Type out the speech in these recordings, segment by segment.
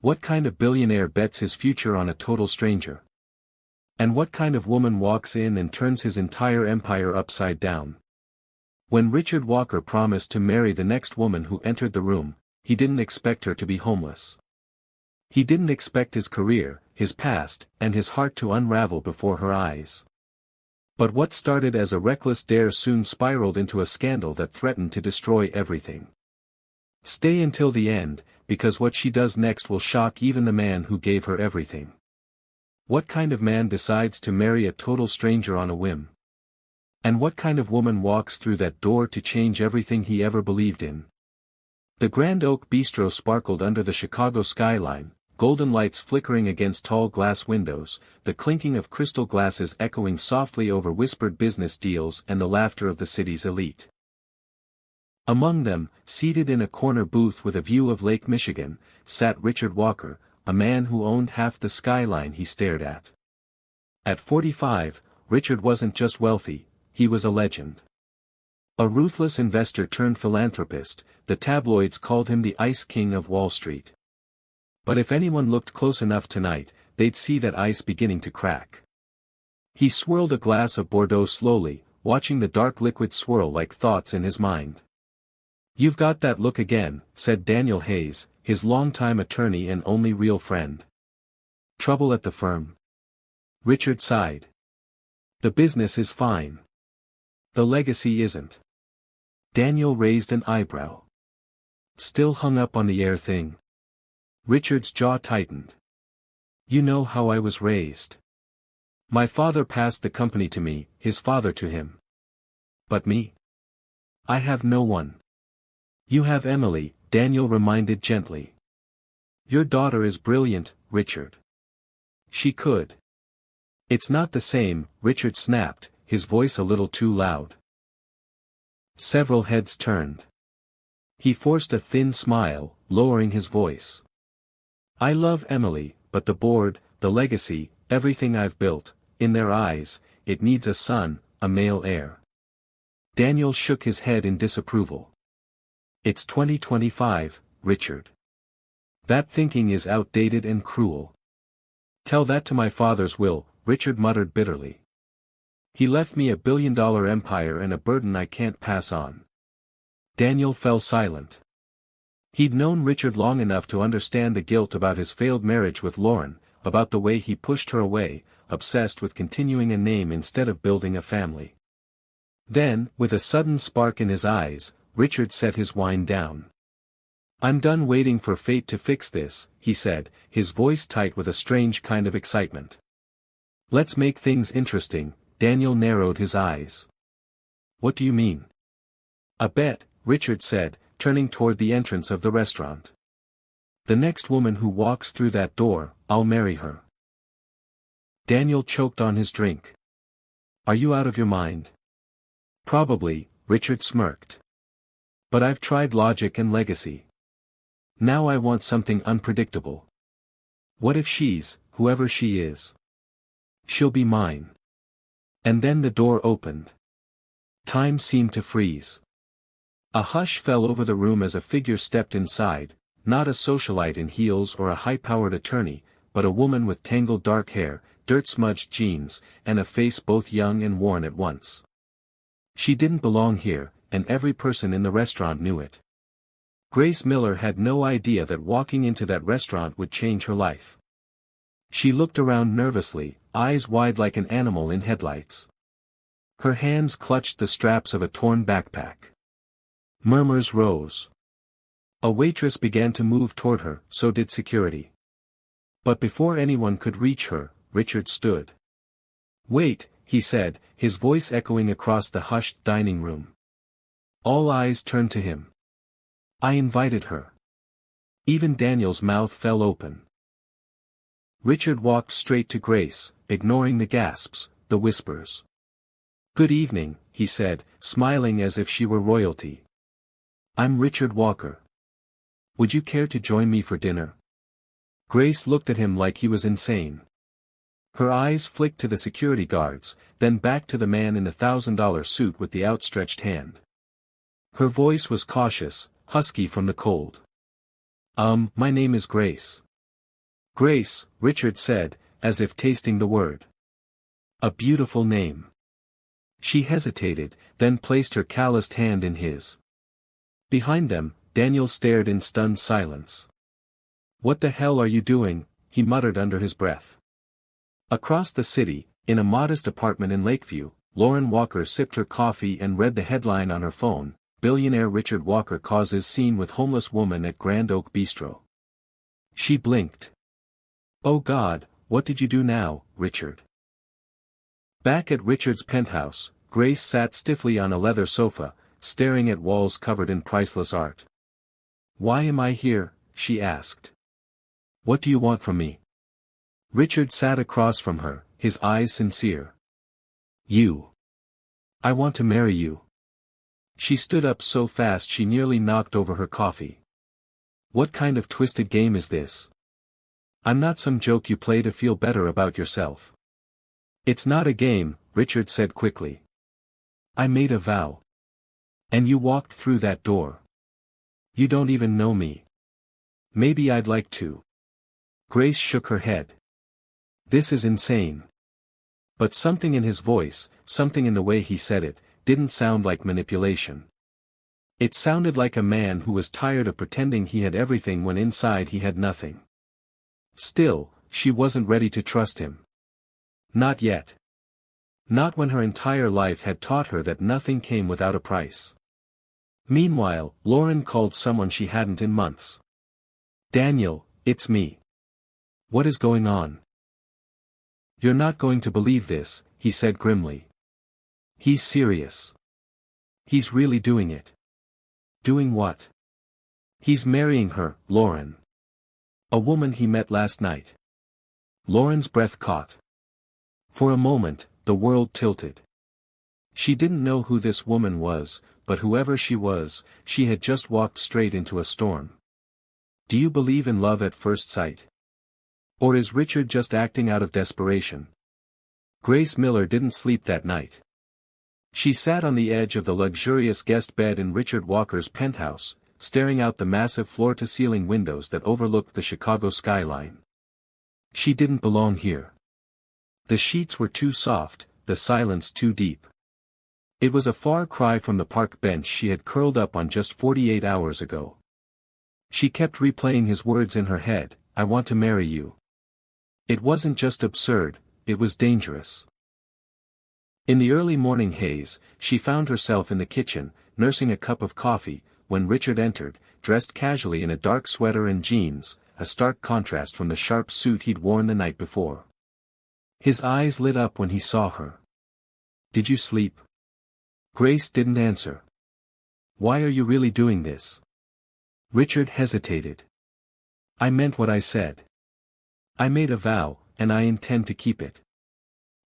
What kind of billionaire bets his future on a total stranger? And what kind of woman walks in and turns his entire empire upside down? When Richard Walker promised to marry the next woman who entered the room, he didn't expect her to be homeless. He didn't expect his career, his past, and his heart to unravel before her eyes. But what started as a reckless dare soon spiraled into a scandal that threatened to destroy everything. Stay until the end, because what she does next will shock even the man who gave her everything. What kind of man decides to marry a total stranger on a whim? And what kind of woman walks through that door to change everything he ever believed in? The Grand Oak Bistro sparkled under the Chicago skyline, golden lights flickering against tall glass windows, the clinking of crystal glasses echoing softly over whispered business deals and the laughter of the city's elite. Among them, seated in a corner booth with a view of Lake Michigan, sat Richard Walker, a man who owned half the skyline he stared at. At 45, Richard wasn't just wealthy, he was a legend. A ruthless investor turned philanthropist, the tabloids called him the Ice King of Wall Street. But if anyone looked close enough tonight, they'd see that ice beginning to crack. He swirled a glass of Bordeaux slowly, watching the dark liquid swirl like thoughts in his mind. "You've got that look again," said Daniel Hayes, his longtime attorney and only real friend. "Trouble at the firm?" Richard sighed. "The business is fine. The legacy isn't." Daniel raised an eyebrow. "Still hung up on the heir thing?" Richard's jaw tightened. "You know how I was raised. My father passed the company to me, his father to him. But me? I have no one." "You have Emily," Daniel reminded gently. "Your daughter is brilliant, Richard. She could." "It's not the same," Richard snapped, his voice a little too loud. Several heads turned. He forced a thin smile, lowering his voice. "I love Emily, but the board, the legacy, everything I've built, in their eyes, it needs a son, a male heir." Daniel shook his head in disapproval. "It's 2025, Richard. That thinking is outdated and cruel." "Tell that to my father's will," Richard muttered bitterly. "He left me a billion-dollar empire and a burden I can't pass on." Daniel fell silent. He'd known Richard long enough to understand the guilt about his failed marriage with Lauren, about the way he pushed her away, obsessed with continuing a name instead of building a family. Then, with a sudden spark in his eyes, Richard set his wine down. "I'm done waiting for fate to fix this," he said, his voice tight with a strange kind of excitement. "Let's make things interesting." Daniel narrowed his eyes. "What do you mean?" "A bet," Richard said, turning toward the entrance of the restaurant. "The next woman who walks through that door, I'll marry her." Daniel choked on his drink. "Are you out of your mind?" "Probably," Richard smirked. "But I've tried logic and legacy. Now I want something unpredictable. What if she's, whoever she is? She'll be mine." And then the door opened. Time seemed to freeze. A hush fell over the room as a figure stepped inside, not a socialite in heels or a high-powered attorney, but a woman with tangled dark hair, dirt-smudged jeans, and a face both young and worn at once. She didn't belong here, and every person in the restaurant knew it. Grace Miller had no idea that walking into that restaurant would change her life. She looked around nervously, eyes wide like an animal in headlights. Her hands clutched the straps of a torn backpack. Murmurs rose. A waitress began to move toward her, so did security. But before anyone could reach her, Richard stood. "Wait," he said, his voice echoing across the hushed dining room. All eyes turned to him. "I invited her." Even Daniel's mouth fell open. Richard walked straight to Grace, ignoring the gasps, the whispers. "Good evening," he said, smiling as if she were royalty. "I'm Richard Walker. Would you care to join me for dinner?" Grace looked at him like he was insane. Her eyes flicked to the security guards, then back to the man in the $1,000 suit with the outstretched hand. Her voice was cautious, husky from the cold. My name is Grace. Grace, Richard said, as if tasting the word. A beautiful name. She hesitated, then placed her calloused hand in his. Behind them, Daniel stared in stunned silence. "What the hell are you doing?" he muttered under his breath. Across the city, in a modest apartment in Lakeview, Lauren Walker sipped her coffee and read the headline on her phone: "Billionaire Richard Walker causes scene with homeless woman at Grand Oak Bistro." She blinked. "Oh God, what did you do now, Richard?" Back at Richard's penthouse, Grace sat stiffly on a leather sofa, staring at walls covered in priceless art. "Why am I here?" she asked. "What do you want from me?" Richard sat across from her, his eyes sincere. "You. I want to marry you." She stood up so fast she nearly knocked over her coffee. "What kind of twisted game is this? I'm not some joke you play to feel better about yourself." "It's not a game," Richard said quickly. "I made a vow. And you walked through that door. You don't even know me." "Maybe I'd like to." Grace shook her head. "This is insane." But something in his voice, something in the way he said it, didn't sound like manipulation. It sounded like a man who was tired of pretending he had everything when inside he had nothing. Still, she wasn't ready to trust him. Not yet. Not when her entire life had taught her that nothing came without a price. Meanwhile, Lauren called someone she hadn't in months. "Daniel, it's me. What is going on?" "You're not going to believe this," he said grimly. "He's serious. He's really doing it." "Doing what?" "He's marrying her, Lauren. A woman he met last night." Lauren's breath caught. For a moment, the world tilted. She didn't know who this woman was, but whoever she was, she had just walked straight into a storm. Do you believe in love at first sight? Or is Richard just acting out of desperation? Grace Miller didn't sleep that night. She sat on the edge of the luxurious guest bed in Richard Walker's penthouse, staring out the massive floor-to-ceiling windows that overlooked the Chicago skyline. She didn't belong here. The sheets were too soft, the silence too deep. It was a far cry from the park bench she had curled up on just 48 hours ago. She kept replaying his words in her head: "I want to marry you." It wasn't just absurd, it was dangerous. In the early morning haze, she found herself in the kitchen, nursing a cup of coffee, when Richard entered, dressed casually in a dark sweater and jeans, a stark contrast from the sharp suit he'd worn the night before. His eyes lit up when he saw her. "Did you sleep?" Grace didn't answer. "Why are you really doing this?" Richard hesitated. "I meant what I said. I made a vow, and I intend to keep it."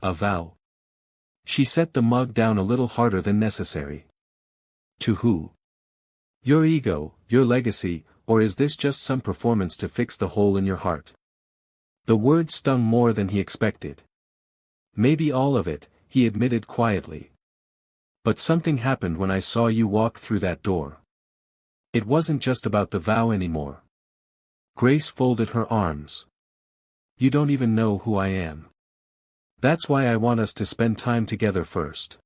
"A vow?" She set the mug down a little harder than necessary. "To who? Your ego, your legacy, or is this just some performance to fix the hole in your heart?" The word stung more than he expected. "Maybe all of it," he admitted quietly. "But something happened when I saw you walk through that door. It wasn't just about the vow anymore." Grace folded her arms. "You don't even know who I am. That's why I want us to spend time together first.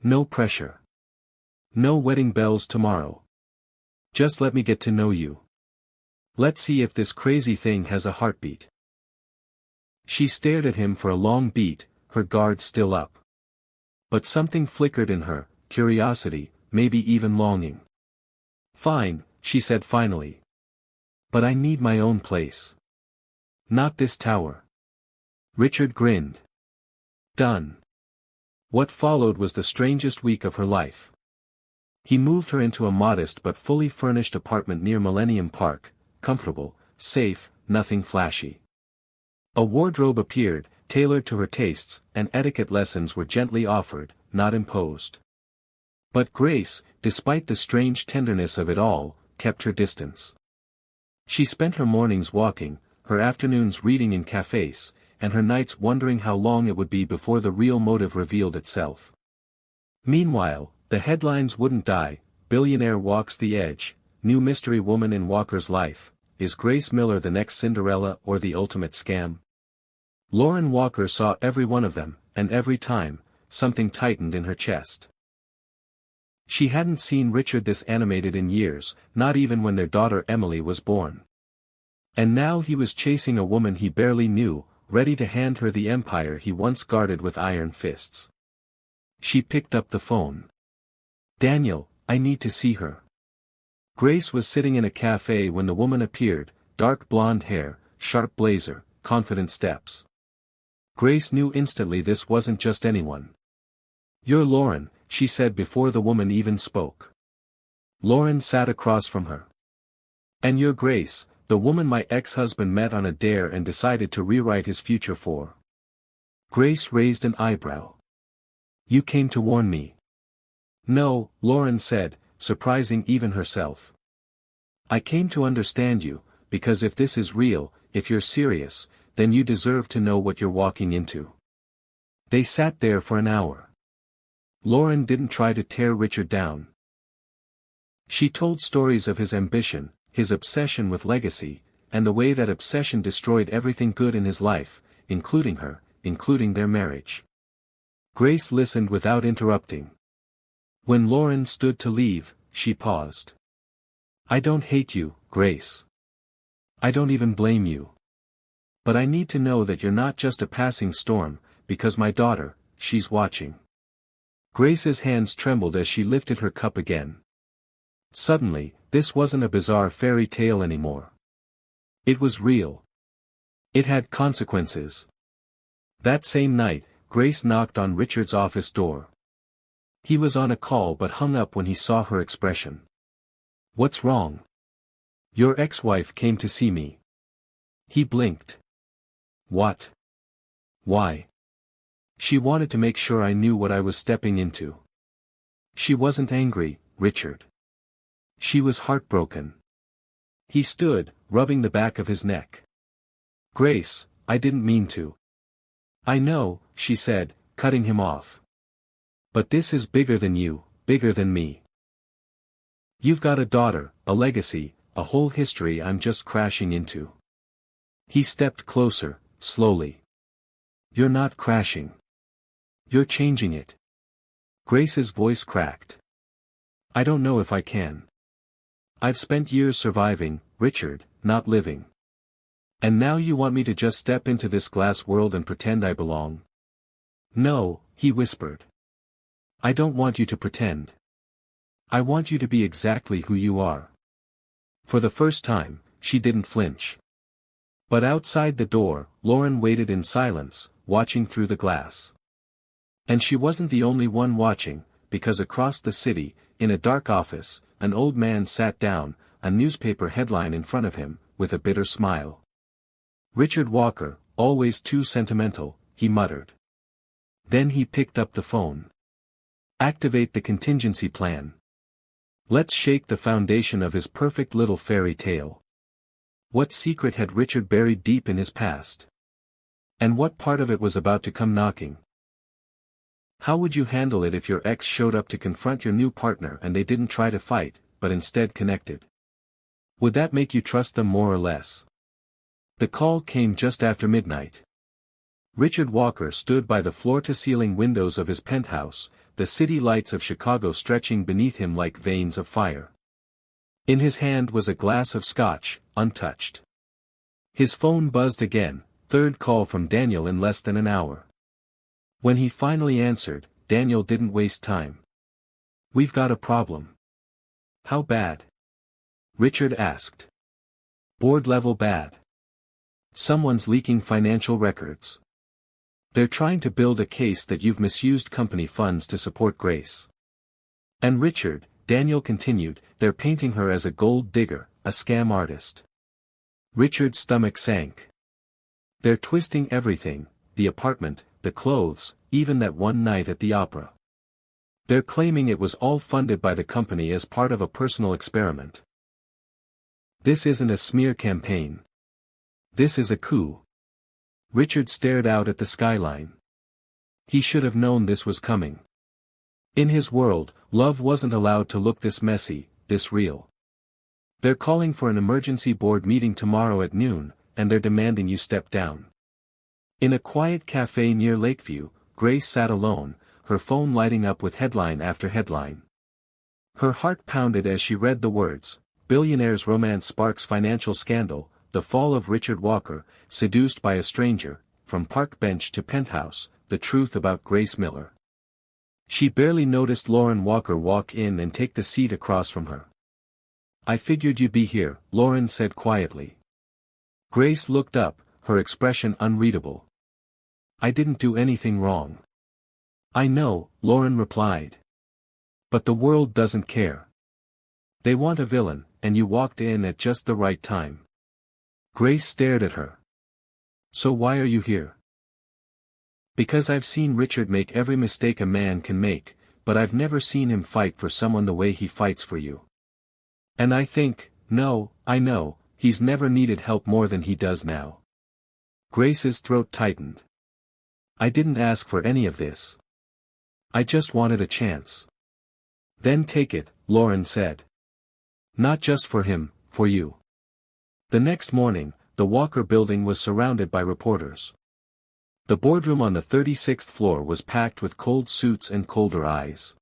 No pressure. No wedding bells tomorrow. Just let me get to know you. Let's see if this crazy thing has a heartbeat." She stared at him for a long beat, her guard still up. But something flickered in her, curiosity, maybe even longing. "Fine," she said finally. "But I need my own place. Not this tower." Richard grinned. Done. What followed was the strangest week of her life. He moved her into a modest but fully furnished apartment near Millennium Park, comfortable, safe, nothing flashy. A wardrobe appeared, tailored to her tastes, and etiquette lessons were gently offered, not imposed. But Grace, despite the strange tenderness of it all, kept her distance. She spent her mornings walking, her afternoons reading in cafes, and her nights wondering how long it would be before the real motive revealed itself. Meanwhile, the headlines wouldn't die: "Billionaire walks the edge, new mystery woman in Walker's life," is Grace Miller the next Cinderella or the ultimate scam? Lauren Walker saw every one of them, and every time, something tightened in her chest. She hadn't seen Richard this animated in years, not even when their daughter Emily was born. And now he was chasing a woman he barely knew, ready to hand her the empire he once guarded with iron fists. She picked up the phone. "Daniel, I need to see her." Grace was sitting in a cafe when the woman appeared, dark blonde hair, sharp blazer, confident steps. Grace knew instantly this wasn't just anyone. "You're Lauren," she said before the woman even spoke. Lauren sat across from her. "And you're Grace, the woman my ex-husband met on a dare and decided to rewrite his future for." Grace raised an eyebrow. "You came to warn me." "No," Lauren said, surprising even herself. "I came to understand you, because if this is real, if you're serious, then you deserve to know what you're walking into." They sat there for an hour. Lauren didn't try to tear Richard down. She told stories of his ambition, his obsession with legacy, and the way that obsession destroyed everything good in his life, including her, including their marriage. Grace listened without interrupting. When Lauren stood to leave, she paused. "I don't hate you, Grace. I don't even blame you. But I need to know that you're not just a passing storm, because my daughter, she's watching." Grace's hands trembled as she lifted her cup again. Suddenly, this wasn't a bizarre fairy tale anymore. It was real. It had consequences. That same night, Grace knocked on Richard's office door. He was on a call but hung up when he saw her expression. "What's wrong?" "Your ex-wife came to see me." He blinked. "What? Why?" "She wanted to make sure I knew what I was stepping into." She wasn't angry, Richard. She was heartbroken. He stood, rubbing the back of his neck. "Grace, I didn't mean to." "I know," she said, cutting him off. "But this is bigger than you, bigger than me. You've got a daughter, a legacy, a whole history I'm just crashing into." He stepped closer, slowly. "You're not crashing. You're changing it." Grace's voice cracked. "I don't know if I can. I've spent years surviving, Richard, not living. And now you want me to just step into this glass world and pretend I belong?" "No," he whispered. "I don't want you to pretend. I want you to be exactly who you are." For the first time, she didn't flinch. But outside the door, Lauren waited in silence, watching through the glass. And she wasn't the only one watching, because across the city, in a dark office, an old man sat down, a newspaper headline in front of him, with a bitter smile. "Richard Walker, always too sentimental," he muttered. Then he picked up the phone. "Activate the contingency plan. Let's shake the foundation of his perfect little fairy tale." What secret had Richard buried deep in his past? And what part of it was about to come knocking? How would you handle it if your ex showed up to confront your new partner and they didn't try to fight, but instead connected? Would that make you trust them more or less? The call came just after midnight. Richard Walker stood by the floor-to-ceiling windows of his penthouse, the city lights of Chicago stretching beneath him like veins of fire. In his hand was a glass of scotch, untouched. His phone buzzed again, third call from Daniel in less than an hour. When he finally answered, Daniel didn't waste time. "We've got a problem." "How bad?" Richard asked. "Board level bad. Someone's leaking financial records. They're trying to build a case that you've misused company funds to support Grace. And Richard," Daniel continued, "they're painting her as a gold digger, a scam artist." Richard's stomach sank. "They're twisting everything, the apartment, the clothes, even that one night at the opera. They're claiming it was all funded by the company as part of a personal experiment. This isn't a smear campaign. This is a coup." Richard stared out at the skyline. He should have known this was coming. In his world, love wasn't allowed to look this messy, this real. They're calling for an emergency board meeting tomorrow at noon, and they're demanding you step down. In a quiet cafe near Lakeview, Grace sat alone, her phone lighting up with headline after headline. Her heart pounded as she read the words, "Billionaire's romance sparks financial scandal, the fall of Richard Walker, seduced by a stranger, from park bench to penthouse, the truth about Grace Miller." She barely noticed Lauren Walker walk in and take the seat across from her. "I figured you'd be here," Lauren said quietly. Grace looked up, her expression unreadable. "I didn't do anything wrong." "I know," Lauren replied. "But the world doesn't care. They want a villain, and you walked in at just the right time." Grace stared at her. "So why are you here?" "Because I've seen Richard make every mistake a man can make, but I've never seen him fight for someone the way he fights for you. And I think, no, I know, he's never needed help more than he does now." Grace's throat tightened. "I didn't ask for any of this. I just wanted a chance." "Then take it," Lauren said. "Not just for him, for you." The next morning, the Walker building was surrounded by reporters. The boardroom on the 36th floor was packed with cold suits and colder eyes.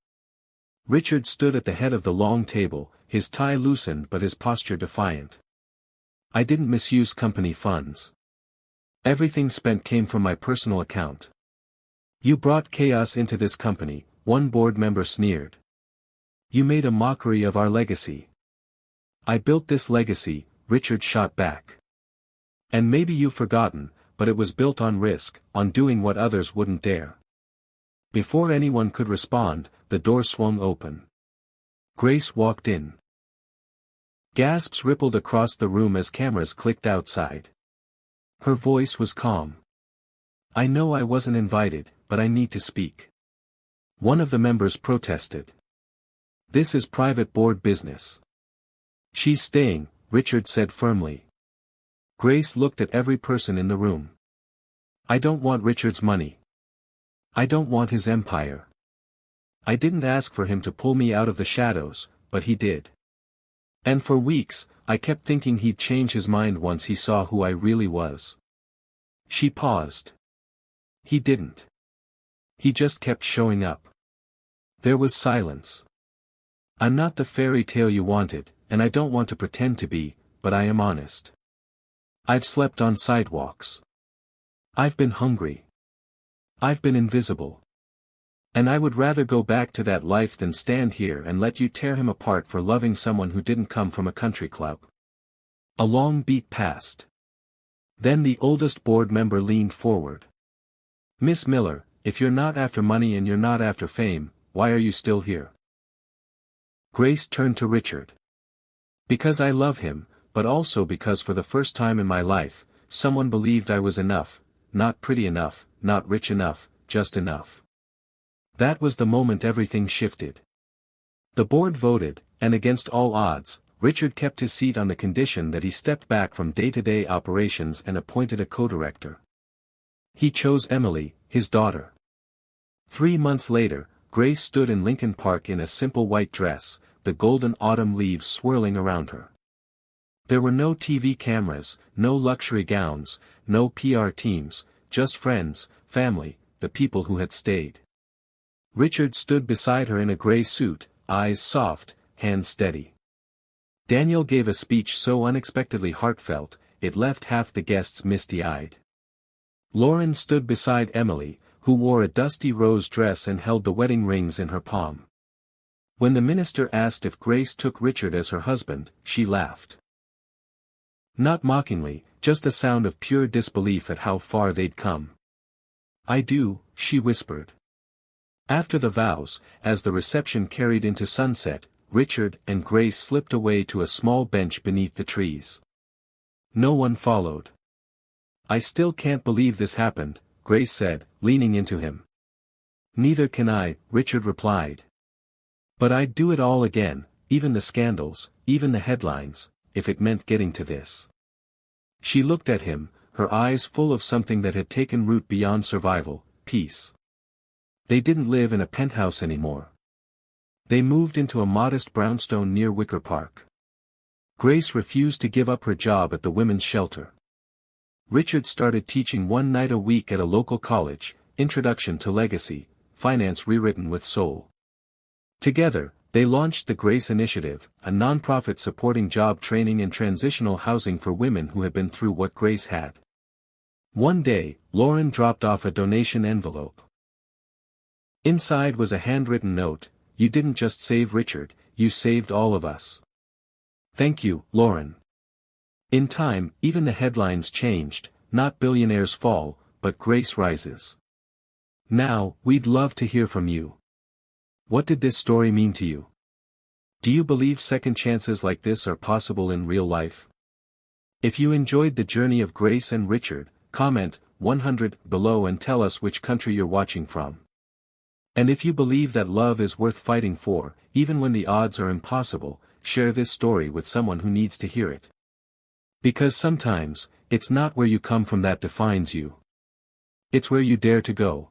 Richard stood at the head of the long table, his tie loosened but his posture defiant. "I didn't misuse company funds. Everything spent came from my personal account." "You brought chaos into this company," one board member sneered. "You made a mockery of our legacy." "I built this legacy," Richard shot back. "And maybe you've forgotten, but it was built on risk, on doing what others wouldn't dare." Before anyone could respond, the door swung open. Grace walked in. Gasps rippled across the room as cameras clicked outside. Her voice was calm. "I know I wasn't invited, but I need to speak." One of the members protested. "This is private board business." "She's staying," Richard said firmly. Grace looked at every person in the room. "I don't want Richard's money. I don't want his empire. I didn't ask for him to pull me out of the shadows, but he did. And for weeks, I kept thinking he'd change his mind once he saw who I really was." She paused. "He didn't. He just kept showing up." There was silence. "I'm not the fairy tale you wanted, and I don't want to pretend to be, but I am honest. I've slept on sidewalks. I've been hungry. I've been invisible. And I would rather go back to that life than stand here and let you tear him apart for loving someone who didn't come from a country club." A long beat passed. Then the oldest board member leaned forward. "Miss Miller, if you're not after money and you're not after fame, why are you still here?" Grace turned to Richard. "Because I love him, but also because for the first time in my life, someone believed I was enough, not pretty enough, not rich enough, just enough." That was the moment everything shifted. The board voted, and against all odds, Richard kept his seat on the condition that he stepped back from day-to-day operations and appointed a co-director. He chose Emily, his daughter. 3 months later, Grace stood in Lincoln Park in a simple white dress, the golden autumn leaves swirling around her. There were no TV cameras, no luxury gowns, no PR teams, just friends, family, the people who had stayed. Richard stood beside her in a gray suit, eyes soft, hands steady. Daniel gave a speech so unexpectedly heartfelt, it left half the guests misty-eyed. Lauren stood beside Emily, who wore a dusty rose dress and held the wedding rings in her palm. When the minister asked if Grace took Richard as her husband, she laughed. Not mockingly, just a sound of pure disbelief at how far they'd come. "I do," she whispered. After the vows, as the reception carried into sunset, Richard and Grace slipped away to a small bench beneath the trees. No one followed. "I still can't believe this happened," Grace said, leaning into him. "Neither can I," Richard replied. "But I'd do it all again, even the scandals, even the headlines, if it meant getting to this." She looked at him, her eyes full of something that had taken root beyond survival, peace. They didn't live in a penthouse anymore. They moved into a modest brownstone near Wicker Park. Grace refused to give up her job at the women's shelter. Richard started teaching one night a week at a local college, Introduction to Legacy, Finance Rewritten with Soul. Together, they launched the Grace Initiative, a nonprofit supporting job training and transitional housing for women who had been through what Grace had. One day, Lauren dropped off a donation envelope. Inside was a handwritten note: "You didn't just save Richard, you saved all of us. Thank you, Lauren." In time, even the headlines changed, not "Billionaires Fall," but "Grace Rises." Now, we'd love to hear from you. What did this story mean to you? Do you believe second chances like this are possible in real life? If you enjoyed the journey of Grace and Richard, comment 100 below and tell us which country you're watching from. And if you believe that love is worth fighting for, even when the odds are impossible, share this story with someone who needs to hear it. Because sometimes, it's not where you come from that defines you. It's where you dare to go.